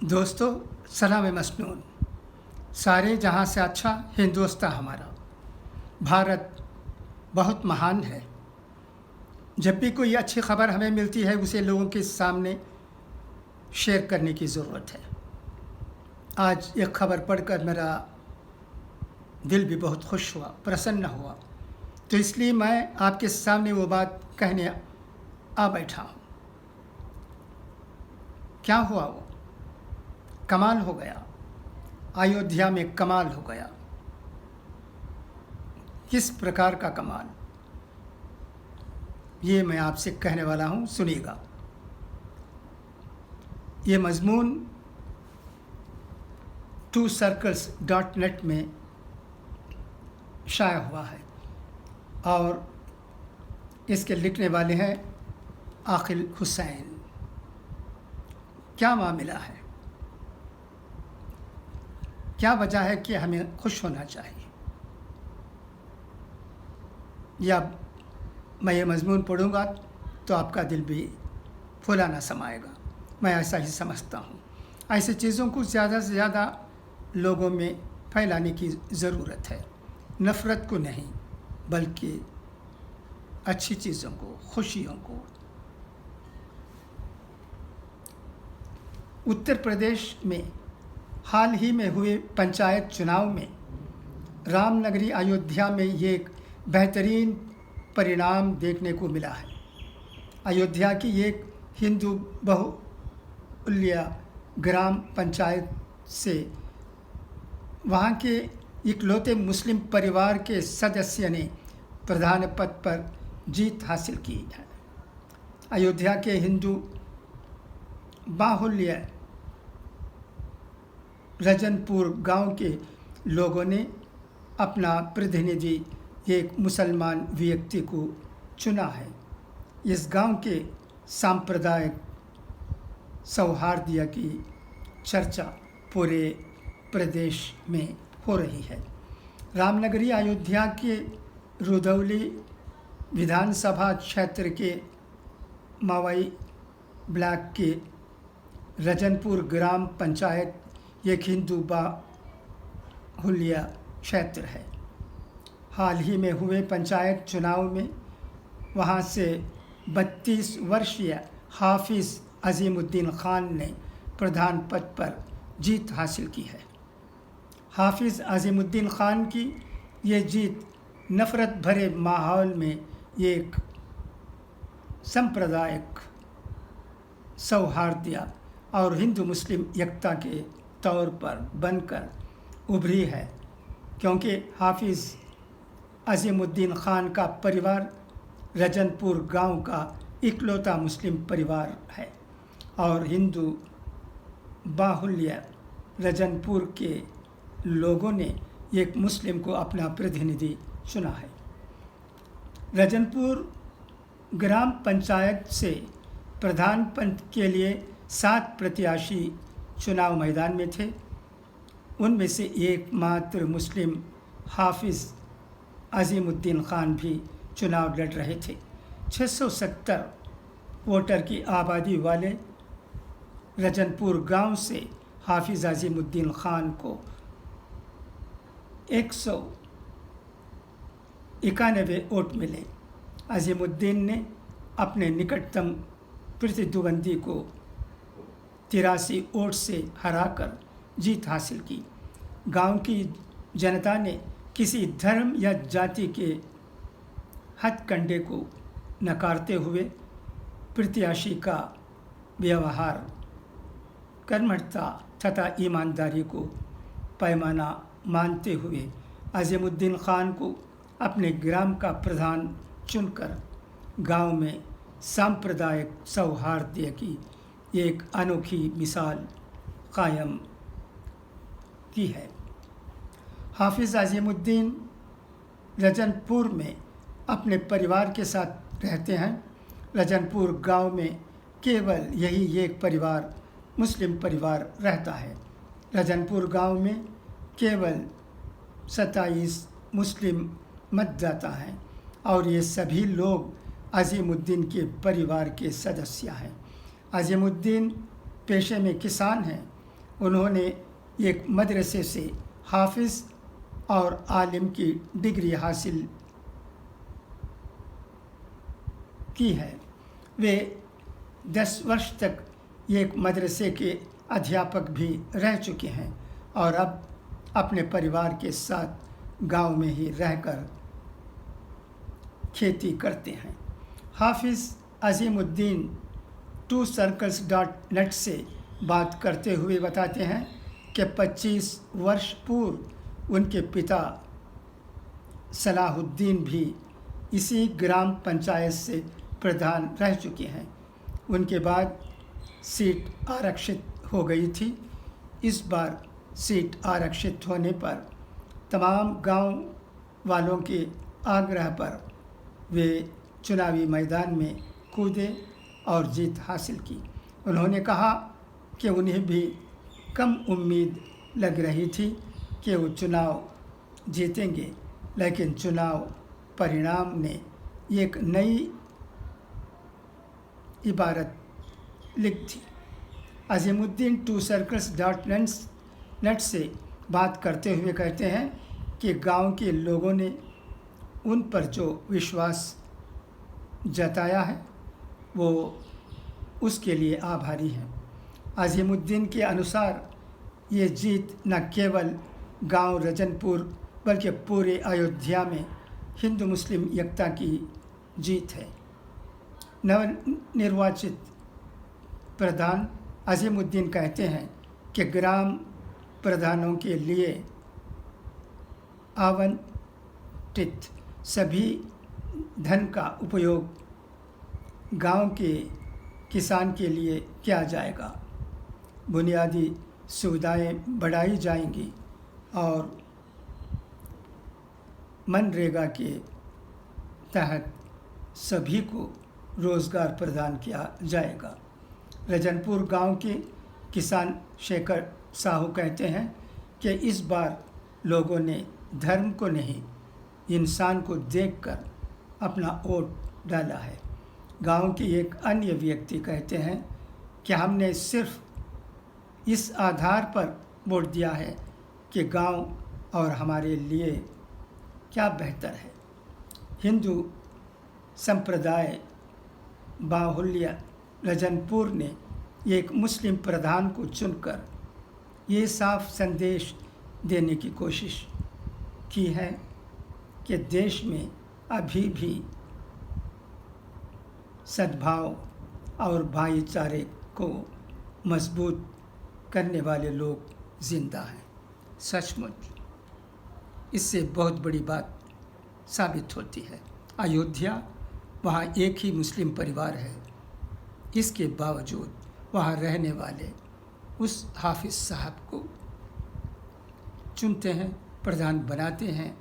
दोस्तों, सलाम मसनून। सारे जहाँ से अच्छा हिंदुस्तान हमारा। भारत बहुत महान है। जब भी कोई अच्छी खबर हमें मिलती है उसे लोगों के सामने शेयर करने की ज़रूरत है। आज एक खबर पढ़कर मेरा दिल भी बहुत खुश हुआ, प्रसन्न हुआ, तो इसलिए मैं आपके सामने वो बात कहने आ बैठा हूँ। क्या हुआ? वो कमाल हो गया। अयोध्या में कमाल हो गया। किस प्रकार का कमाल, ये मैं आपसे कहने वाला हूँ, सुनिएगा। ये मजमून twocircles.net में शाया हुआ है और इसके लिखने वाले हैं आकिल हुसैन। क्या मामला है, क्या वजह है कि हमें खुश होना चाहिए? या मैं ये मजमून पढ़ूँगा तो आपका दिल भी फूला ना समाएगा। मैं ऐसा ही समझता हूँ। ऐसी चीज़ों को ज़्यादा से ज़्यादा लोगों में फैलाने की ज़रूरत है। नफ़रत को नहीं, बल्कि अच्छी चीज़ों को, खुशियों को। उत्तर प्रदेश में हाल ही में हुए पंचायत चुनाव में रामनगरी अयोध्या में ये एक बेहतरीन परिणाम देखने को मिला है। अयोध्या की एक हिंदू बहुल्य ग्राम पंचायत से वहाँ के इकलौते मुस्लिम परिवार के सदस्य ने प्रधान पद पर जीत हासिल की है। अयोध्या के हिंदू बाहुल्य रजनपुर गांव के लोगों ने अपना प्रतिनिधि एक मुसलमान व्यक्ति को चुना है। इस गांव के सांप्रदायिक सौहार्द की चर्चा पूरे प्रदेश में हो रही है। रामनगरी अयोध्या के रुधौली विधानसभा क्षेत्र के मवई ब्लॉक के रजनपुर ग्राम पंचायत एक हिंदू बाहुल्य क्षेत्र है। हाल ही में हुए पंचायत चुनाव में वहां से 32 वर्षीय हाफिज़ अजीमुद्दीन खान ने प्रधान पद पर जीत हासिल की है। हाफिज़ अजीमुद्दीन खान की ये जीत नफ़रत भरे माहौल में एक सांप्रदायिक सौहार्द और हिंदू मुस्लिम एकता के तौर पर बनकर उभरी है, क्योंकि हाफिज़ अजीमुद्दीन खान का परिवार रजनपुर गांव का इकलौता मुस्लिम परिवार है और हिंदू बाहुल्य रजनपुर के लोगों ने एक मुस्लिम को अपना प्रतिनिधि चुना है। रजनपुर ग्राम पंचायत से प्रधान पद के लिए 7 प्रत्याशी चुनाव मैदान में थे। उनमें से एकमात्र मुस्लिम हाफिज़ अजीमुद्दीन खान भी चुनाव लड़ रहे थे। 670 वोटर की आबादी वाले रजनपुर गांव से हाफिज़ अजीमुद्दीन खान को 191 वोट मिले। अजीमुद्दीन ने अपने निकटतम प्रतिद्वंदी को 83 वोट से हराकर जीत हासिल की। गांव की जनता ने किसी धर्म या जाति के हथकंडे को नकारते हुए प्रत्याशी का व्यवहार, कर्मठता तथा ईमानदारी को पैमाना मानते हुए अजीमुद्दीन खान को अपने ग्राम का प्रधान चुनकर गांव में सांप्रदायिक सौहार्द की एक अनोखी मिसाल कायम की है। हाफिज़ अजीमुद्दीन रजनपुर में अपने परिवार के साथ रहते हैं। रजनपुर गांव में केवल यही एक परिवार, मुस्लिम परिवार रहता है। रजनपुर गांव में केवल 27 मुस्लिम मतदाता हैं और ये सभी लोग अजीमुद्दीन के परिवार के सदस्य हैं। अजीमुद्दीन पेशे में किसान हैं उन्होंने एक मदरसे से हाफिज़ और आलिम की डिग्री हासिल की है। वे 10 वर्ष तक एक मदरसे के अध्यापक भी रह चुके हैं और अब अपने परिवार के साथ गांव में ही रहकर खेती करते हैं। हाफिज़ अज़ीमुद्दीन TwoCircles.net से बात करते हुए बताते हैं कि 25 वर्ष पूर्व उनके पिता सलाहुद्दीन भी इसी ग्राम पंचायत से प्रधान रह चुके हैं। उनके बाद सीट आरक्षित हो गई थी। इस बार सीट आरक्षित होने पर तमाम गांव वालों के आग्रह पर वे चुनावी मैदान में कूदे और जीत हासिल की। उन्होंने कहा कि उन्हें भी कम उम्मीद लग रही थी कि वो चुनाव जीतेंगे, लेकिन चुनाव परिणाम ने एक नई इबारत लिख दी। अज़ीमुद्दीन TwoCircles.net से बात करते हुए कहते हैं कि गांव के लोगों ने उन पर जो विश्वास जताया है वो उसके लिए आभारी हैं। अज़ीमुद्दीन के अनुसार ये जीत न केवल गांव रजनपुर बल्कि पूरे अयोध्या में हिंदू मुस्लिम एकता की जीत है। नवनिर्वाचित प्रधान अज़ीमुद्दीन कहते हैं कि ग्राम प्रधानों के लिए आवंटित सभी धन का उपयोग गांव के किसान के लिए किया जाएगा। बुनियादी सुविधाएं बढ़ाई जाएंगी और मनरेगा के तहत सभी को रोज़गार प्रदान किया जाएगा। रजनपुर गांव के किसान शेखर साहू कहते हैं कि इस बार लोगों ने धर्म को नहीं, इंसान को देखकर अपना वोट डाला है। गांव के एक अन्य व्यक्ति कहते हैं कि हमने सिर्फ इस आधार पर वोट दिया है कि गांव और हमारे लिए क्या बेहतर है। हिंदू संप्रदाय बाहुल्य रजनपुर ने एक मुस्लिम प्रधान को चुनकर ये साफ संदेश देने की कोशिश की है कि देश में अभी भी सद्भाव और भाईचारे को मजबूत करने वाले लोग जिंदा हैं। सचमुच इससे बहुत बड़ी बात साबित होती है। अयोध्या, वहाँ एक ही मुस्लिम परिवार है, इसके बावजूद वहाँ रहने वाले उस हाफिज़ साहब को चुनते हैं, प्रधान बनाते हैं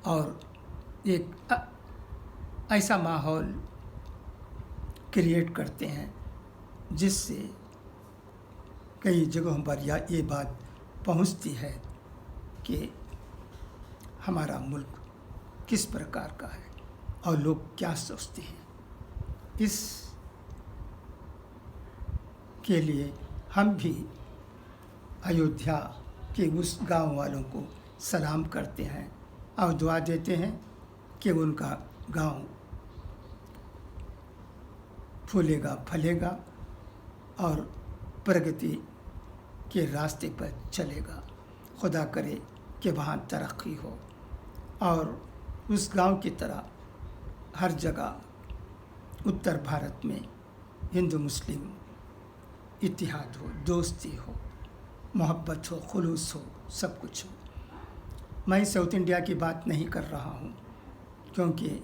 और एक ऐसा माहौल क्रिएट करते हैं जिससे कई जगहों पर ये बात पहुंचती है कि हमारा मुल्क किस प्रकार का है और लोग क्या सोचते हैं। इस के लिए हम भी अयोध्या के उस गांव वालों को सलाम करते हैं और दुआ देते हैं कि उनका गांव फूलेगा फलेगा और प्रगति के रास्ते पर चलेगा। खुदा करे कि वहाँ तरक्की हो और उस गांव की तरह हर जगह उत्तर भारत में हिंदू मुस्लिम इत्तेहाद हो, दोस्ती हो, मोहब्बत हो, खुलूस हो, सब कुछ हो। मैं साउथ इंडिया की बात नहीं कर रहा हूँ क्योंकि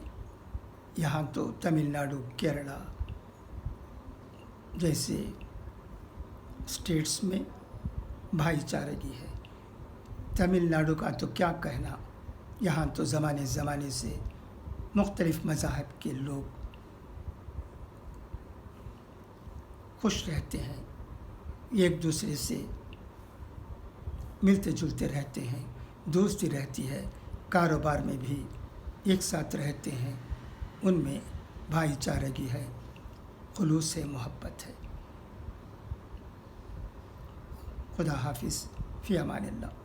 यहाँ तो तमिलनाडु, केरला जैसे स्टेट्स में भाईचारगी है। तमिलनाडु का तो क्या कहना, यहाँ तो ज़माने से मुख्तलिफ़ मज़ाहब के लोग खुश रहते हैं, एक दूसरे से मिलते जुलते रहते हैं, दोस्ती रहती है, कारोबार में भी एक साथ रहते हैं, उनमें भाईचारगी है, खुलूस है, मोहब्बत है। खुदा हाफिज़, फ़ी अमानिल्लाह।